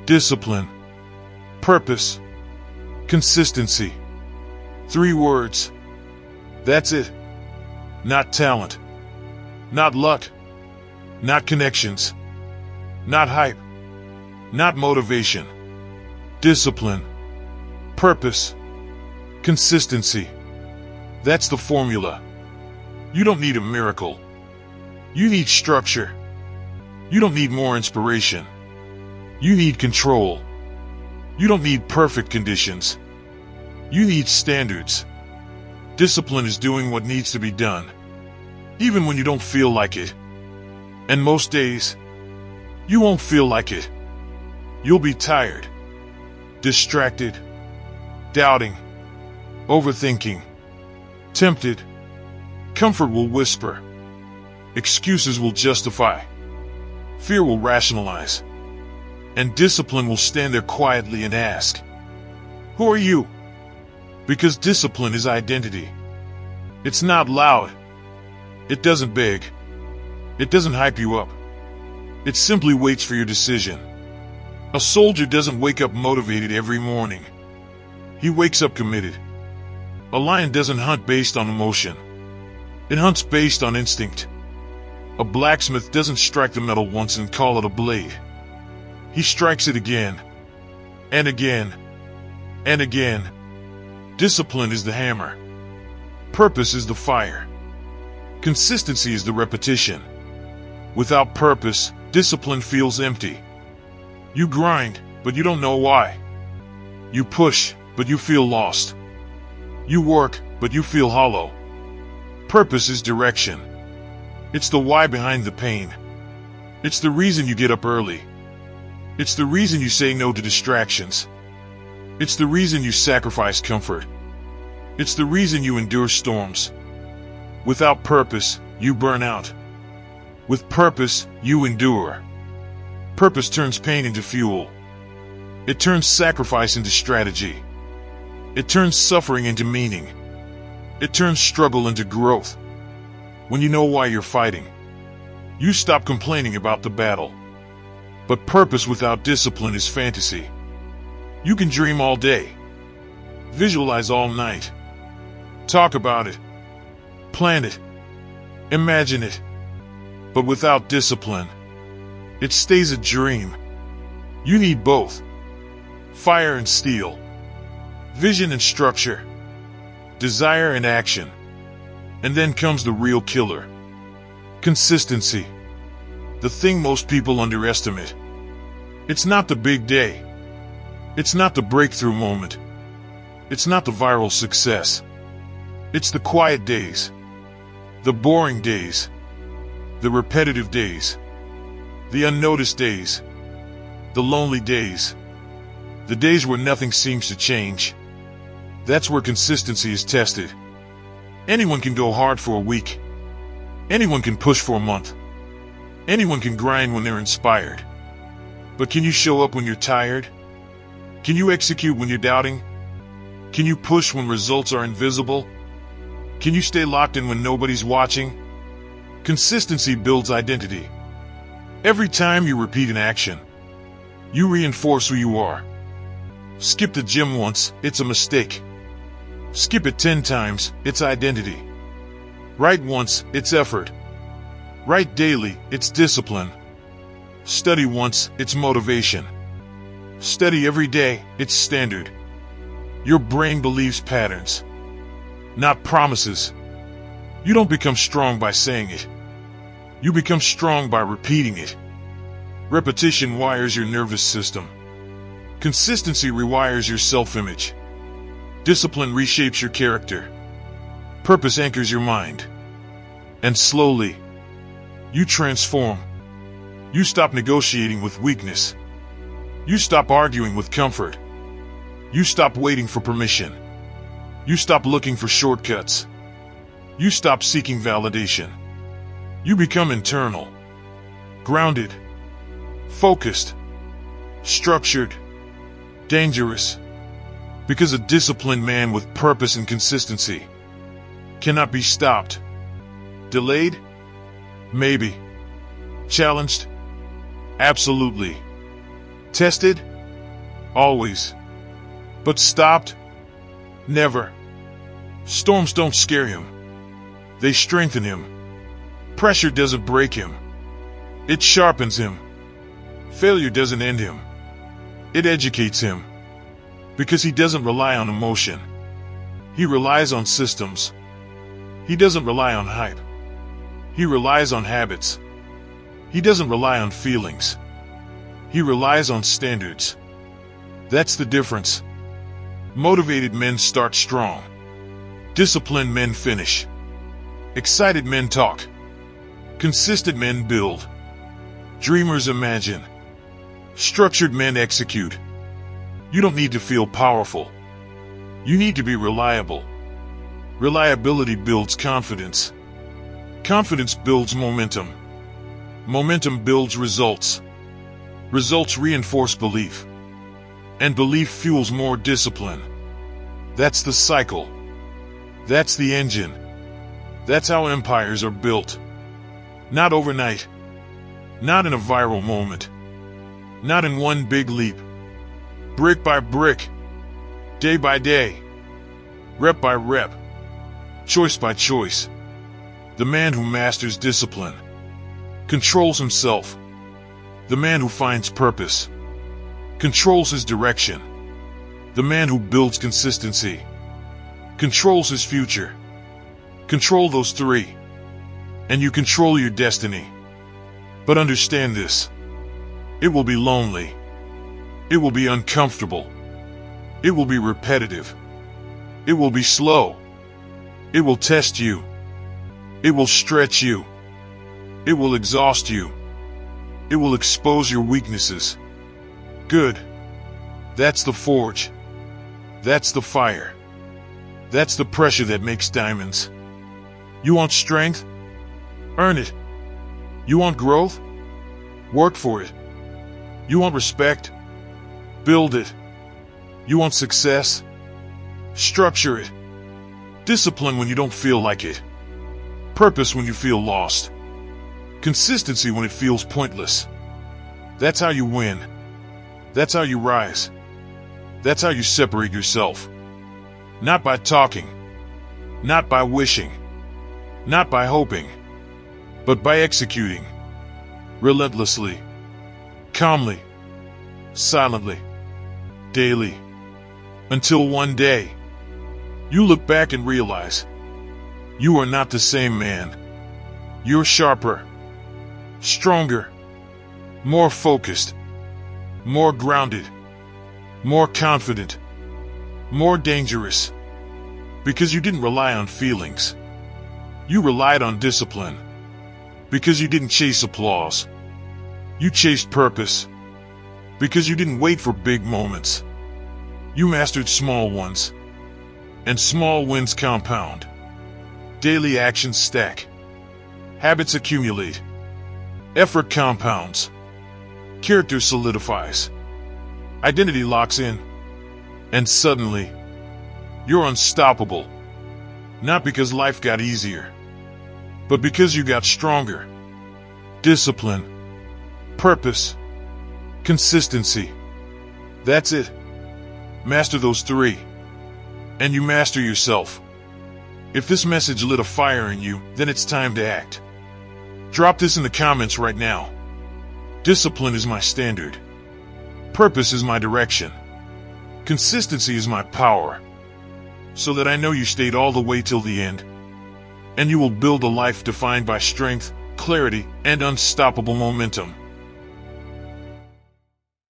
discipline, purpose, consistency. 3 words. That's it. Not talent. Not luck. Not connections. Not hype. Not motivation. Discipline, purpose, consistency. That's the formula. You don't need a miracle. You need structure. You don't need more inspiration. You need control. You don't need perfect conditions. You need standards. Discipline is doing what needs to be done, even when you don't feel like it. And most days, you won't feel like it. You'll be tired, distracted, doubting, overthinking, tempted. Comfort will whisper. Excuses will justify. Fear will rationalize. And discipline will stand there quietly and ask, "Who are you?" Because discipline is identity. It's not loud. It doesn't beg. It doesn't hype you up. It simply waits for your decision. A soldier doesn't wake up motivated every morning. He wakes up committed. A lion doesn't hunt based on emotion. It hunts based on instinct. A blacksmith doesn't strike the metal once and call it a blade. He strikes it again, and again, and again. Discipline is the hammer. Purpose is the fire. Consistency is the repetition. Without purpose, discipline feels empty. You grind, but you don't know why. You push, but you feel lost. You work, but you feel hollow. Purpose is direction. It's the why behind the pain. It's the reason you get up early. It's the reason you say no to distractions. It's the reason you sacrifice comfort. It's the reason you endure storms. Without purpose, you burn out. With purpose, you endure. Purpose turns pain into fuel. It turns sacrifice into strategy. It turns suffering into meaning. It turns struggle into growth. When you know why you're fighting, you stop complaining about the battle. But purpose without discipline is fantasy. You can dream all day, visualize all night, talk about it, plan it, imagine it. But without discipline, it stays a dream. You need both. Fire and steel. Vision and structure. Desire and action. And then comes the real killer. Consistency. The thing most people underestimate. It's not the big day. It's not the breakthrough moment. It's not the viral success. It's the quiet days. The boring days. The repetitive days. The unnoticed days. The lonely days. The days where nothing seems to change. That's where consistency is tested. Anyone can go hard for a week. Anyone can push for a month. Anyone can grind when they're inspired. But can you show up when you're tired? Can you execute when you're doubting? Can you push when results are invisible? Can you stay locked in when nobody's watching? Consistency builds identity. Every time you repeat an action, you reinforce who you are. Skip the gym once, it's a mistake. Skip it 10 times, it's identity. Write once, it's effort. Write daily, it's discipline. Study once, it's motivation. Study every day, it's standard. Your brain believes patterns, not promises. You don't become strong by saying it. You become strong by repeating it. Repetition wires your nervous system. Consistency rewires your self-image. Discipline reshapes your character. Purpose anchors your mind. And slowly, you transform. You stop negotiating with weakness. You stop arguing with comfort. You stop waiting for permission. You stop looking for shortcuts. You stop seeking validation. You become internal, grounded, focused, structured, dangerous. Because a disciplined man with purpose and consistency cannot be stopped. Delayed? Maybe. Challenged? Absolutely. Tested? always. But stopped? Never. Storms don't scare him. They strengthen him. Pressure doesn't break him. It sharpens him. Failure doesn't end him. It educates him. Because he doesn't rely on emotion. He relies on systems. He doesn't rely on hype. He relies on habits. He doesn't rely on feelings. He relies on standards. That's the difference. Motivated men start strong. Disciplined men finish. Excited men talk. Consistent men build. Dreamers imagine. Structured men execute. You don't need to feel powerful. You need to be reliable. Reliability builds confidence. Confidence builds momentum. Momentum builds results. Results reinforce belief. And belief fuels more discipline. That's the cycle. That's the engine. That's how empires are built. Not overnight. Not in a viral moment. Not in one big leap. Brick by brick. Day by day. Rep by rep. Choice by choice. The man who masters discipline controls himself. The man who finds purpose controls his direction. The man who builds consistency controls his future. Control those three, and you control your destiny. But understand this. It will be lonely. It will be uncomfortable. It will be repetitive. It will be slow. It will test you. It will stretch you. It will exhaust you. It will expose your weaknesses. Good. That's the forge. That's the fire. That's the pressure that makes diamonds. You want strength? Earn it. You want growth? Work for it. You want respect? Build it. You want success? Structure it. Discipline when you don't feel like it. Purpose when you feel lost. Consistency when it feels pointless. That's how you win. That's how you rise. That's how you separate yourself. Not by talking. Not by wishing. Not by hoping. But by executing. Relentlessly. Calmly. Silently. Daily. Until one day, you look back and realize you are not the same man. You're sharper. Stronger. More focused. More grounded. More confident. More dangerous. Because you didn't rely on feelings. You relied on discipline. Because you didn't chase applause. You chased purpose. Because you didn't wait for big moments. You mastered small ones. And small wins compound. Daily actions stack. Habits accumulate. Effort compounds. Character solidifies. Identity locks in. And suddenly, you're unstoppable. Not because life got easier, but because you got stronger. Discipline. Purpose. Consistency. That's it. Master those three, and you master yourself. If this message lit a fire in you, then it's time to act. Drop this in the comments right now. Discipline is my standard. Purpose is my direction. Consistency is my power. So that I know you stayed all the way till the end. And you will build a life defined by strength, clarity, and unstoppable momentum.